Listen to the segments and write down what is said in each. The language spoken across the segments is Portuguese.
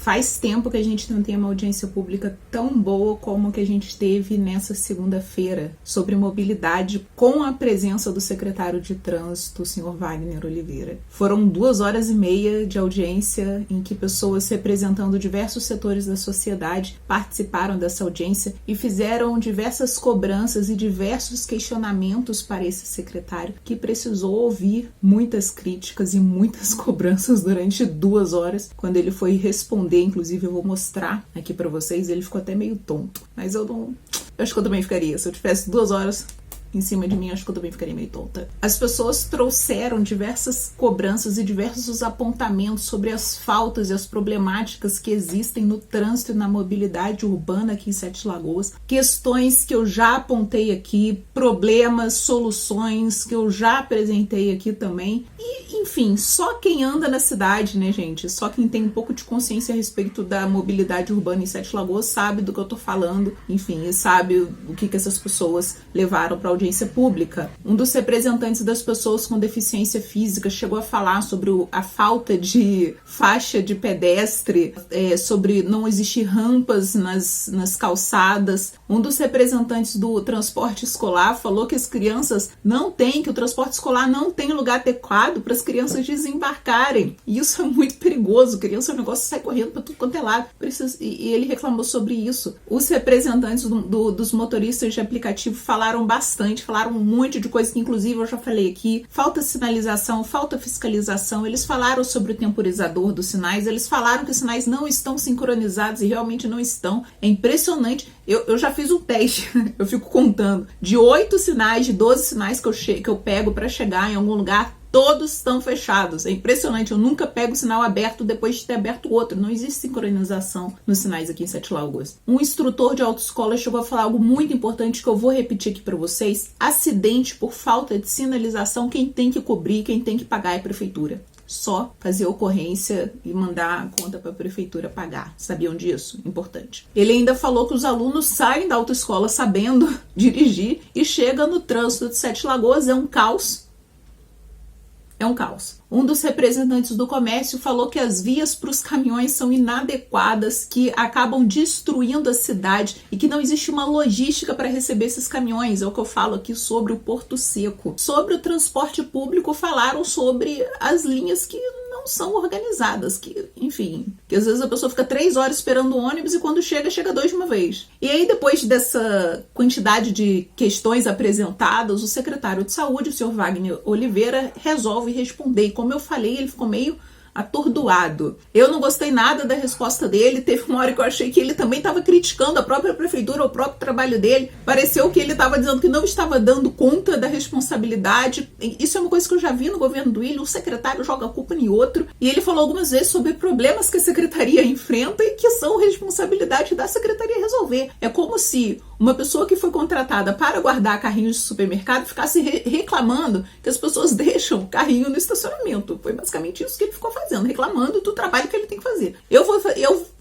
Faz tempo que a gente não tem uma audiência pública tão boa como que a gente teve nessa segunda-feira sobre mobilidade, com a presença do secretário de Trânsito, o senhor Wagner Oliveira. Foram 2h30 de audiência em que pessoas representando diversos setores da sociedade participaram dessa audiência e fizeram diversas cobranças e diversos questionamentos para esse secretário, que precisou ouvir muitas críticas e muitas cobranças durante 2 horas, quando ele foi responder. Inclusive eu vou mostrar aqui pra vocês, ele ficou até meio tonto, mas eu acho que eu também ficaria, se eu tivesse 2 horas em cima de mim, acho que eu também ficaria meio tonta. As pessoas trouxeram diversas cobranças e diversos apontamentos sobre as faltas e as problemáticas que existem no trânsito e na mobilidade urbana aqui em Sete Lagoas. Questões que eu já apontei aqui, problemas, soluções que eu já apresentei aqui também. E, enfim, só quem anda na cidade, né, gente? Só quem tem um pouco de consciência a respeito da mobilidade urbana em Sete Lagoas sabe do que eu tô falando, enfim, e sabe o que essas pessoas levaram para audiência pública. Um dos representantes das pessoas com deficiência física chegou a falar sobre a falta de faixa de pedestre, sobre não existir rampas nas calçadas. Um dos representantes do transporte escolar falou que as crianças que o transporte escolar não tem lugar adequado para as crianças desembarcarem. E isso é muito perigoso. Criança é um negócio que sai correndo para tudo quanto é lado. E ele reclamou sobre isso. Os representantes dos motoristas de aplicativo falaram bastante, falaram um monte de coisa que inclusive eu já falei aqui. Falta sinalização, falta fiscalização. Eles falaram sobre o temporizador dos sinais. Eles falaram que os sinais não estão sincronizados e realmente não estão. É impressionante. Eu já fiz um teste, eu fico contando. De 8 sinais, de 12 sinais que eu pego para chegar em algum lugar, todos estão fechados. É impressionante, eu nunca pego o sinal aberto depois de ter aberto o outro. Não existe sincronização nos sinais aqui em Sete Lagoas. Um instrutor de autoescola chegou a falar algo muito importante que eu vou repetir aqui para vocês. Acidente por falta de sinalização, quem tem que cobrir, quem tem que pagar é a prefeitura. Só fazer ocorrência e mandar a conta para a prefeitura pagar. Sabiam disso? Importante. Ele ainda falou que os alunos saem da autoescola sabendo dirigir e chegam no trânsito de Sete Lagoas. É um caos. É um caos. Um dos representantes do comércio falou que as vias para os caminhões são inadequadas, que acabam destruindo a cidade e que não existe uma logística para receber esses caminhões. É o que eu falo aqui sobre o Porto Seco. Sobre o transporte público, falaram sobre as linhas que não são organizadas, que, enfim, que às vezes a pessoa fica 3 horas esperando o ônibus e quando chega 2 de uma vez. E aí, depois dessa quantidade de questões apresentadas, o secretário de saúde, o senhor Wagner Oliveira, resolve responder. E como eu falei, ele ficou meio atordoado. Eu não gostei nada da resposta dele. Teve uma hora que eu achei que ele também estava criticando a própria prefeitura, o próprio trabalho dele. Pareceu que ele estava dizendo que não estava dando conta da responsabilidade. Isso é uma coisa que eu já vi no governo do Willian. O secretário joga a culpa em outro. E ele falou algumas vezes sobre problemas que a secretaria enfrenta e que são responsabilidade da secretaria resolver. É como se uma pessoa que foi contratada para guardar carrinhos de supermercado ficasse reclamando que as pessoas deixam o carrinho no estacionamento. Foi basicamente isso que ele ficou fazendo, reclamando do trabalho que ele tem que fazer.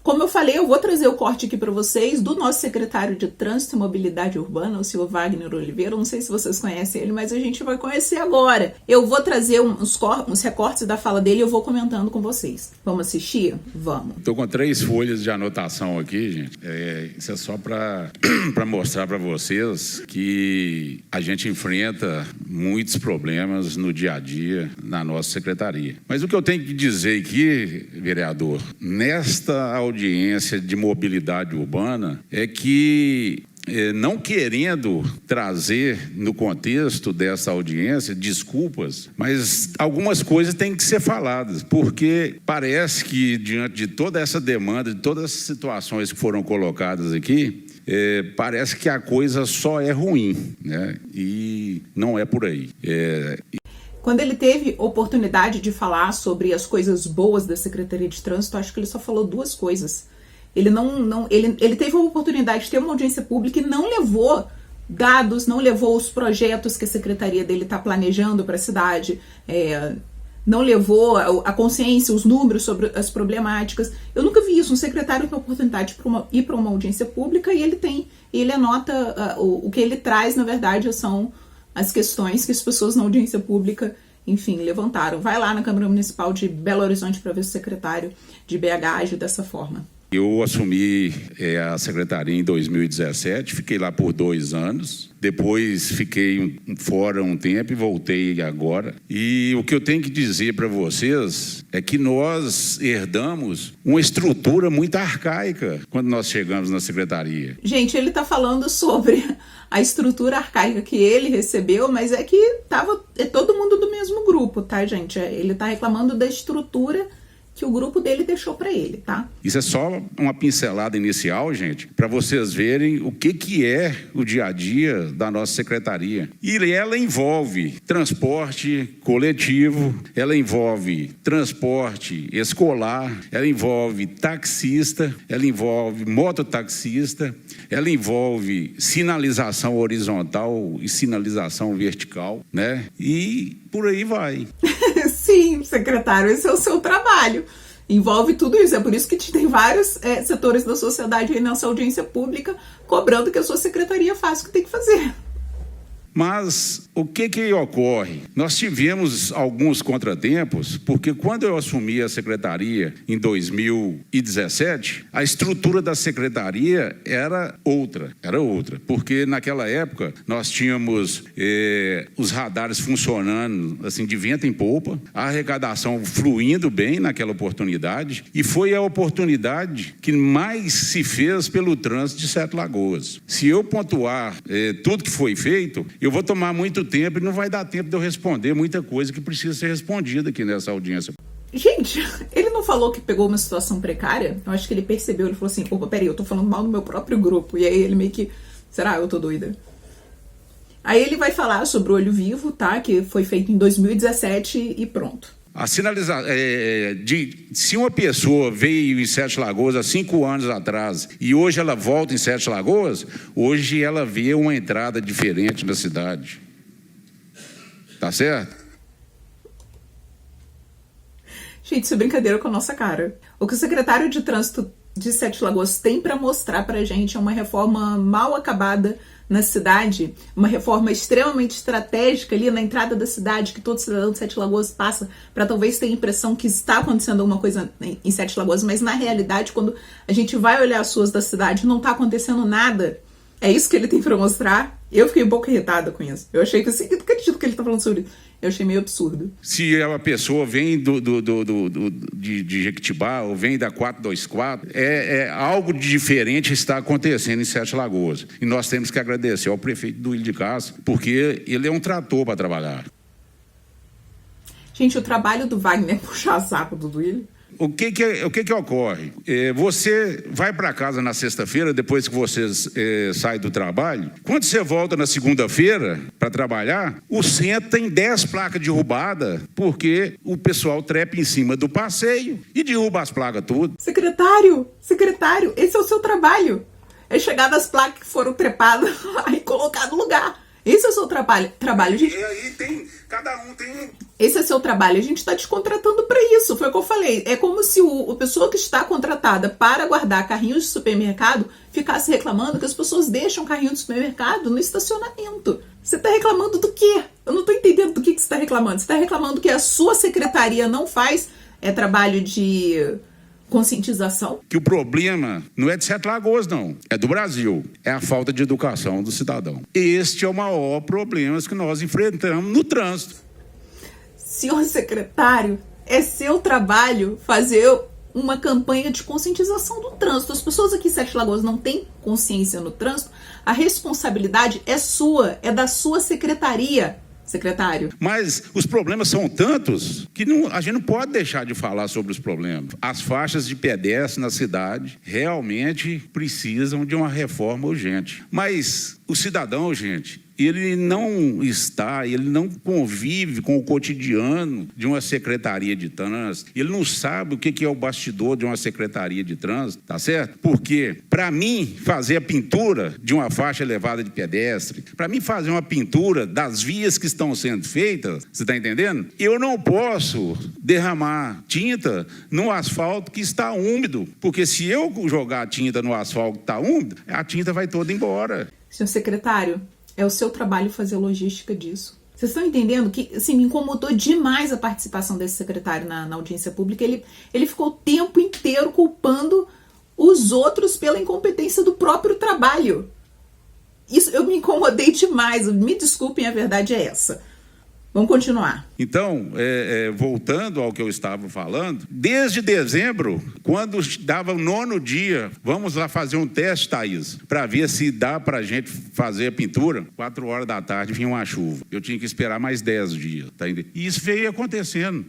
Como eu falei, eu vou trazer o corte aqui para vocês do nosso secretário de Trânsito e Mobilidade Urbana, o senhor Wagner Oliveira. Eu não sei se vocês conhecem ele, mas a gente vai conhecer agora. Eu vou trazer uns recortes da fala dele e eu vou comentando com vocês. Vamos assistir? Vamos. Estou com 3 folhas de anotação aqui, gente. Isso é só para mostrar para vocês que a gente enfrenta muitos problemas no dia a dia na nossa secretaria. Mas o que eu tenho que dizer aqui, vereador, nesta audiência de mobilidade urbana, é que não querendo trazer no contexto dessa audiência desculpas, mas algumas coisas têm que ser faladas, porque parece que diante de toda essa demanda, de todas as situações que foram colocadas aqui, parece que a coisa só é ruim, né? E não é por aí. Quando ele teve oportunidade de falar sobre as coisas boas da Secretaria de Trânsito, acho que ele só falou 2 coisas. Ele teve a oportunidade de ter uma audiência pública e não levou dados, não levou os projetos que a secretaria dele está planejando para a cidade, não levou a consciência, os números sobre as problemáticas. Eu nunca vi isso. Um secretário tem a oportunidade de ir para uma audiência pública e ele anota o que ele traz, na verdade, são as questões que as pessoas na audiência pública enfim, levantaram. Vai lá na Câmara Municipal de Belo Horizonte para ver se o secretário de BH age dessa forma. Eu assumi a secretaria em 2017, fiquei lá por 2 anos. Depois fiquei fora um tempo e voltei agora. E o que eu tenho que dizer para vocês é que nós herdamos uma estrutura muito arcaica quando nós chegamos na secretaria. Gente, ele está falando sobre a estrutura arcaica que ele recebeu, mas é que é todo mundo do mesmo grupo, tá, gente? Ele está reclamando da estrutura que o grupo dele deixou para ele, tá? Isso é só uma pincelada inicial, gente, para vocês verem o que é o dia a dia da nossa secretaria. E ela envolve transporte coletivo, ela envolve transporte escolar, ela envolve taxista, ela envolve mototaxista, ela envolve sinalização horizontal e sinalização vertical, né? E por aí vai. Sim, secretário, esse é o seu trabalho. Envolve tudo isso. É por isso que tem vários setores da sociedade aí nessa audiência pública cobrando que a sua secretaria faça o que tem que fazer. Mas o que ocorre? Nós tivemos alguns contratempos, porque quando eu assumi a secretaria em 2017, a estrutura da secretaria era outra, porque naquela época nós tínhamos os radares funcionando assim de vento em popa, a arrecadação fluindo bem naquela oportunidade, e foi a oportunidade que mais se fez pelo trânsito de Sete Lagoas. Se eu pontuar tudo que foi feito, eu vou tomar muito tempo e não vai dar tempo de eu responder muita coisa que precisa ser respondida aqui nessa audiência. Gente, ele não falou que pegou uma situação precária? Eu acho que ele percebeu, ele falou assim, opa, peraí, eu tô falando mal do meu próprio grupo. E aí ele meio que, será? Eu tô doida. Aí ele vai falar sobre o Olho Vivo, tá? Que foi feito em 2017 e pronto. A sinalização, se uma pessoa veio em Sete Lagoas há 5 anos atrás e hoje ela volta em Sete Lagoas, hoje ela vê uma entrada diferente na cidade. Tá certo? Gente, isso é brincadeira com a nossa cara. O que o secretário de Trânsito de Sete Lagoas tem para mostrar pra gente é uma reforma mal acabada na cidade, uma reforma extremamente estratégica ali na entrada da cidade, que todo cidadão de Sete Lagoas passa para talvez ter a impressão que está acontecendo alguma coisa em Sete Lagoas, mas na realidade, quando a gente vai olhar as ruas da cidade, não está acontecendo nada. É isso que ele tem para mostrar. Eu fiquei um pouco irritada com isso. Eu achei que assim, eu não acredito que ele está falando sobre isso. Eu achei meio absurdo. Se uma pessoa vem de Jequitibá ou vem da 424, algo de diferente está acontecendo em Sete Lagoas. E nós temos que agradecer ao prefeito Duílio de Castro, porque ele é um trator para trabalhar. Gente, o trabalho do Wagner é puxar saco do Duílio. O que ocorre? Você vai para casa na sexta-feira, depois que você sai do trabalho. Quando você volta na segunda-feira para trabalhar, o centro tem 10 placas derrubadas, porque o pessoal trepa em cima do passeio e derruba as placas tudo. Secretário, esse é o seu trabalho. É chegar nas placas que foram trepadas e colocar no lugar. Esse é o seu trabalho, gente. E aí cada um tem... Esse é seu trabalho, a gente está te contratando para isso, foi o que eu falei. É como se a pessoa que está contratada para guardar carrinhos de supermercado ficasse reclamando que as pessoas deixam carrinho de supermercado no estacionamento. Você está reclamando do quê? Eu não estou entendendo do que você está reclamando. Você está reclamando que a sua secretaria não faz trabalho de conscientização? Que o problema não é de Sete Lagoas, não. É do Brasil. É a falta de educação do cidadão. Este é o maior problema que nós enfrentamos no trânsito. Senhor secretário, é seu trabalho fazer uma campanha de conscientização do trânsito. As pessoas aqui em Sete Lagoas não têm consciência no trânsito. A responsabilidade é sua, é da sua secretaria. Secretário. Mas os problemas são tantos que a gente não pode deixar de falar sobre os problemas. As faixas de pedestre na cidade realmente precisam de uma reforma urgente. Mas o cidadão, gente, ele não convive com o cotidiano de uma secretaria de trânsito. Ele não sabe o que é o bastidor de uma secretaria de trânsito, tá certo? Porque, para mim, fazer a pintura de uma faixa elevada de pedestre, para mim fazer uma pintura das vias que estão sendo feitas, você está entendendo? Eu não posso derramar tinta no asfalto que está úmido, porque se eu jogar tinta no asfalto que está úmido, a tinta vai toda embora. Senhor secretário, é o seu trabalho fazer logística disso. Vocês estão entendendo que, assim, me incomodou demais a participação desse secretário na audiência pública. Ele ficou o tempo inteiro culpando os outros pela incompetência do próprio trabalho. Isso, eu me incomodei demais. Me desculpem, a verdade é essa. Vamos continuar. Então, voltando ao que eu estava falando, desde dezembro, quando dava o 9º dia, vamos lá fazer um teste, Thaís, para ver se dá para a gente fazer a pintura. 4 horas da tarde vinha uma chuva. Eu tinha que esperar mais 10 dias. Tá entendendo? E isso veio acontecendo.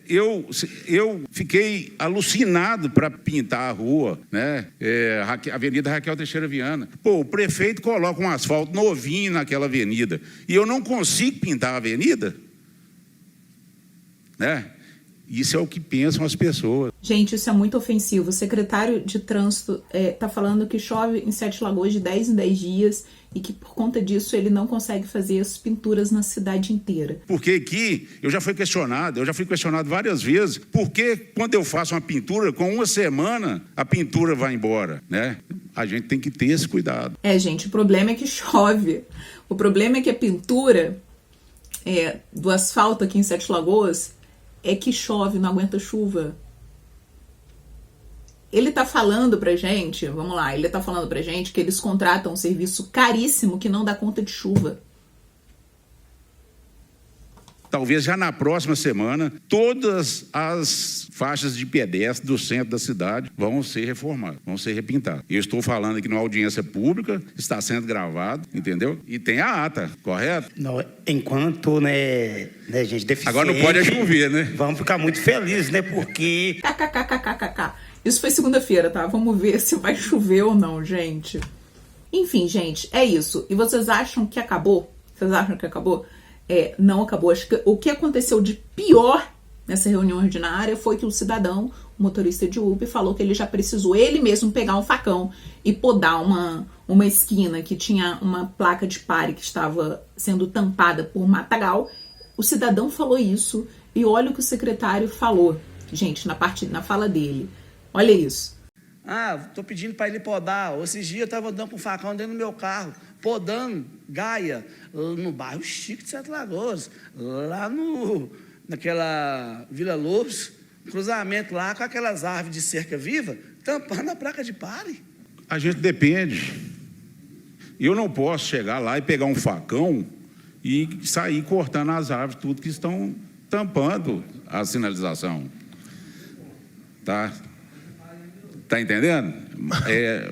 Eu fiquei alucinado para pintar a rua, né? Avenida Raquel Teixeira Viana. Pô, o prefeito coloca um asfalto novinho naquela avenida e eu não consigo pintar a avenida. Né? Isso é o que pensam as pessoas. Gente, isso é muito ofensivo. O secretário de trânsito está falando que chove em Sete Lagoas de 10 em 10 dias e que por conta disso ele não consegue fazer as pinturas na cidade inteira. Porque aqui eu já fui questionado várias vezes, porque quando eu faço uma pintura, com uma semana a pintura vai embora, né? A gente tem que ter esse cuidado. Gente, o problema é que chove. O problema é que a pintura do asfalto aqui em Sete Lagoas é que chove, não aguenta chuva. Ele tá falando pra gente, vamos lá, ele tá falando pra gente que eles contratam um serviço caríssimo que não dá conta de chuva. Talvez já na próxima semana, todas as faixas de pedestre do centro da cidade vão ser reformadas, vão ser repintadas. Eu estou falando aqui numa audiência pública, está sendo gravado, entendeu? E tem a ata, correto? Não, enquanto, né, gente, deficiente... Agora não pode chover, né? Vamos ficar muito felizes, né, porque... KKKKKK. Isso foi segunda-feira, tá? Vamos ver se vai chover ou não, gente. Enfim, gente, é isso. E vocês acham que acabou? Vocês acham que acabou? Não acabou. Acho que o que aconteceu de pior nessa reunião ordinária foi que o cidadão, o motorista de Uber, falou que ele já precisou ele mesmo pegar um facão e podar uma esquina que tinha uma placa de pare que estava sendo tampada por matagal. O cidadão falou isso e olha o que o secretário falou, gente, na fala dele. Olha isso. Tô pedindo para ele podar. Esses dias eu estava andando com um facão dentro do meu carro, podando Gaia, no bairro Chique de Sete Lagoas, lá naquela Vila Lobos, cruzamento lá com aquelas árvores de cerca viva, tampando a placa de pare. A gente depende. Eu não posso chegar lá e pegar um facão e sair cortando as árvores, tudo que estão tampando a sinalização. Tá entendendo?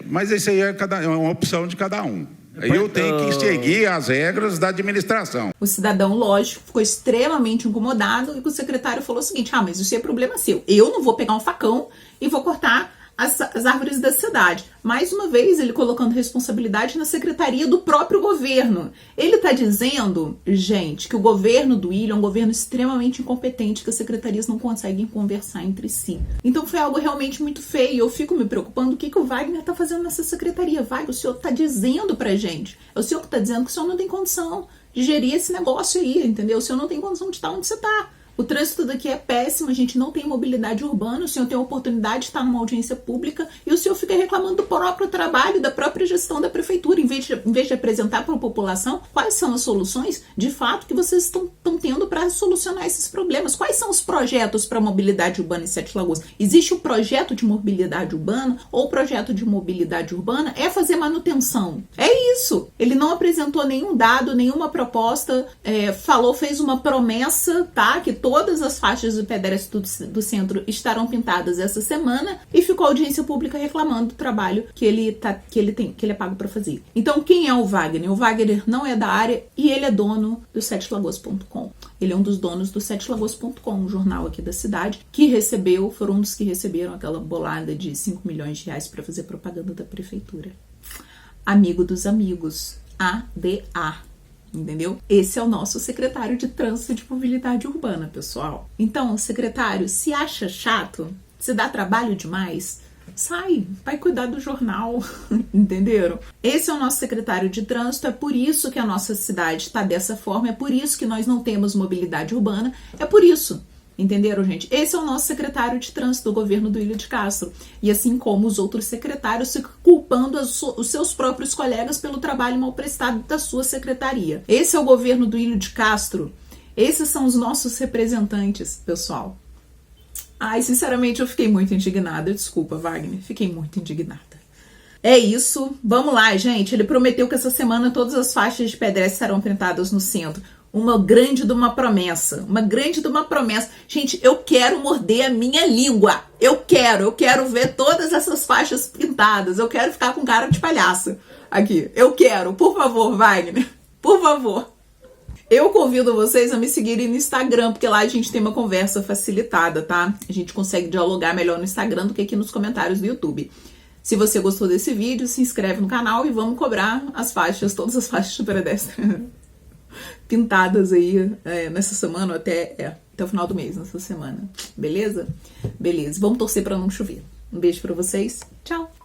Mas isso aí é uma opção de cada um. Eu tenho que seguir as regras da administração. O cidadão, lógico, ficou extremamente incomodado e o secretário falou o seguinte: mas isso é problema seu. Eu não vou pegar um facão e vou cortar as árvores da cidade. Mais uma vez, ele colocando responsabilidade na secretaria do próprio governo. Ele está dizendo, gente, que o governo do Willian é um governo extremamente incompetente, que as secretarias não conseguem conversar entre si. Então foi algo realmente muito feio. Eu fico me preocupando o que o Wagner está fazendo nessa secretaria. Wagner, o senhor está dizendo pra gente. É o senhor que está dizendo que o senhor não tem condição de gerir esse negócio aí, entendeu? O senhor não tem condição de estar onde você está. O trânsito daqui é péssimo, a gente não tem mobilidade urbana, o senhor tem a oportunidade de estar numa audiência pública e o senhor fica reclamando do próprio trabalho, da própria gestão da prefeitura, em vez de apresentar para a população quais são as soluções, de fato, que vocês estão tendo para solucionar esses problemas. Quais são os projetos para mobilidade urbana em Sete Lagoas? Existe um projeto de mobilidade urbana ou o projeto de mobilidade urbana é fazer manutenção? É isso. Ele não apresentou nenhum dado, nenhuma proposta, fez uma promessa, tá? Que todas as faixas de pedestre do centro estarão pintadas essa semana e ficou a audiência pública reclamando do trabalho que ele é pago para fazer. Então, quem é o Wagner? O Wagner não é da área e ele é dono do setelagoas.com. Ele é um dos donos do setelagoas.com, um jornal aqui da cidade, foram um dos que receberam aquela bolada de 5 milhões de reais para fazer propaganda da prefeitura. Amigo dos amigos, ADA. Entendeu? Esse é o nosso secretário de Trânsito e de Mobilidade Urbana, pessoal. Então, secretário, se acha chato, se dá trabalho demais, sai, vai cuidar do jornal, entenderam? Esse é o nosso secretário de Trânsito, é por isso que a nossa cidade está dessa forma, é por isso que nós não temos mobilidade urbana, é por isso Entenderam, gente? Esse é o nosso secretário de trânsito do governo do Ilha de Castro. E assim como os outros secretários ficam culpando os seus próprios colegas pelo trabalho mal prestado da sua secretaria. Esse é o governo do Ilha de Castro. Esses são os nossos representantes, pessoal. Ai, sinceramente, eu fiquei muito indignada. Desculpa, Wagner. Fiquei muito indignada. É isso. Vamos lá, gente. Ele prometeu que essa semana todas as faixas de pedestre serão pintadas no centro. Uma grande de uma promessa. Uma grande de uma promessa. Gente, eu quero morder a minha língua. Eu quero ver todas essas faixas pintadas. Eu quero ficar com cara de palhaça aqui. Eu quero. Por favor, Wagner. Por favor. Eu convido vocês a me seguirem no Instagram, porque lá a gente tem uma conversa facilitada, tá? A gente consegue dialogar melhor no Instagram do que aqui nos comentários do YouTube. Se você gostou desse vídeo, se inscreve no canal e vamos cobrar as faixas, todas as faixas de pedestre pintadas aí nessa semana, até o final do mês, nessa semana. Beleza? Beleza. Vamos torcer para não chover. Um beijo para vocês. Tchau!